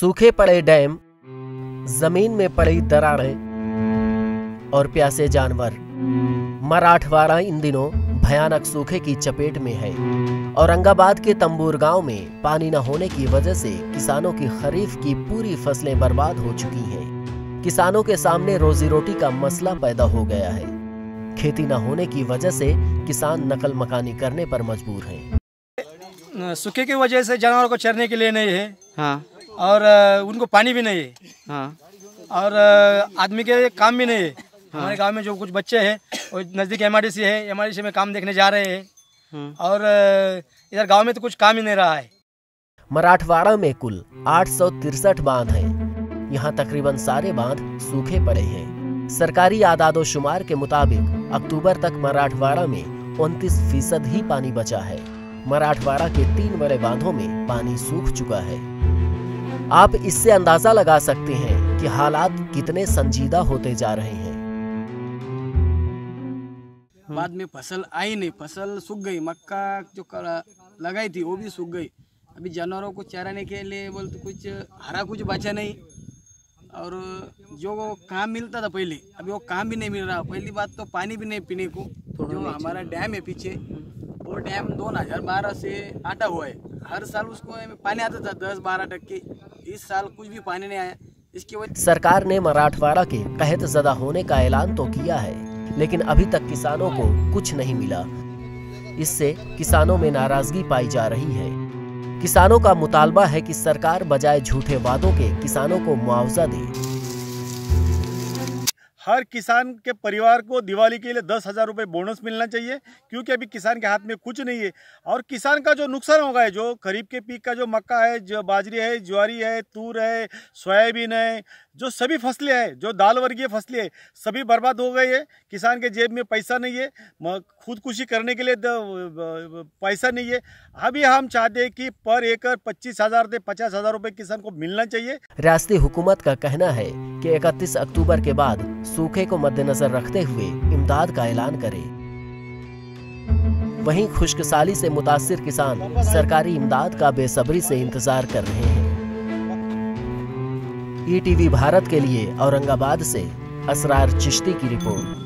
सूखे पड़े डैम, जमीन में पड़ी दरारें और प्यासे जानवर। मराठवाड़ा इन दिनों भयानक सूखे की चपेट में है। औरंगाबाद के तंबूर गांव में पानी न होने की वजह से किसानों की खरीफ की पूरी फसलें बर्बाद हो चुकी हैं। किसानों के सामने रोजी रोटी का मसला पैदा हो गया है। खेती न होने की वजह से किसान नकल मकानी करने पर मजबूर हैं। सूखे की वजह से जानवरों को चरने के लिए नहीं है। हाँ। और उनको पानी भी नहीं है। हाँ। और आदमी के काम भी नहीं है। हाँ। हमारे गांव में जो कुछ बच्चे हैं वो नज़दीक एमआरडीसी है, एमआरडीसी में काम देखने जा रहे हैं। हाँ। और इधर गांव में तो कुछ काम ही नहीं रहा है। मराठवाड़ा में कुल 863 बांध हैं। यहाँ तकरीबन सारे बांध सूखे पड़े हैं। सरकारी आदादोशुमार के मुताबिक अक्टूबर तक मराठवाड़ा में 29% ही पानी बचा है। मराठवाड़ा के 3 बड़े बांधों में पानी सूख चुका है। आप इससे अंदाजा लगा सकते हैं कि हालात कितने संजीदा होते जा रहे हैं। बाद में फसल आई नहीं, फसल सूख गई। मक्का जो लगाई थी वो भी सूख गई। अभी जानवरों को चराने के लिए बोलते कुछ हरा कुछ बचा नहीं। और जो काम मिलता था पहले, अभी वो काम भी नहीं मिल रहा। पहली बात तो पानी भी नहीं पीने को। जो हमारा डैम है पीछे, वो डैम 2012 से आटा हुआ है। हर साल उसको पानी आता था 10-12 टक्के। इस साल कुछ भी पानी नहीं आया। इसकी वजह सरकार ने मराठवाड़ा के कहत ज़दा होने का ऐलान तो किया है, लेकिन अभी तक किसानों को कुछ नहीं मिला। इससे किसानों में नाराजगी पाई जा रही है। किसानों का मुतालबा है कि सरकार बजाय झूठे वादों के किसानों को मुआवजा दे। हर किसान के परिवार को दिवाली के लिए 10,000 रुपये बोनस मिलना चाहिए, क्योंकि अभी किसान के हाथ में कुछ नहीं है। और किसान का जो नुकसान होगा है, जो खरीफ के पीक का जो मक्का है, जो बाजरी है, ज्वारी है, तूर है, सोयाबीन है, जो सभी फसलें हैं, जो दाल वर्गीय फसलें हैं, सभी बर्बाद हो गई है। किसान के जेब में पैसा नहीं है, खुदकुशी करने के लिए पैसा नहीं है। अभी हम चाहते हैं कि पर एकड़ 25,000 से 50,000 रुपये किसान को मिलना चाहिए। रियासती हुकूमत का कहना है कि 31 अक्टूबर के बाद सूखे को मद्देनजर रखते हुए इमदाद का ऐलान करे। वहीं खुश्कसाली से मुतासिर किसान सरकारी इमदाद का बेसब्री से इंतजार कर रहे हैं। ईटीवी भारत के लिए औरंगाबाद से असरार चिश्ती की रिपोर्ट।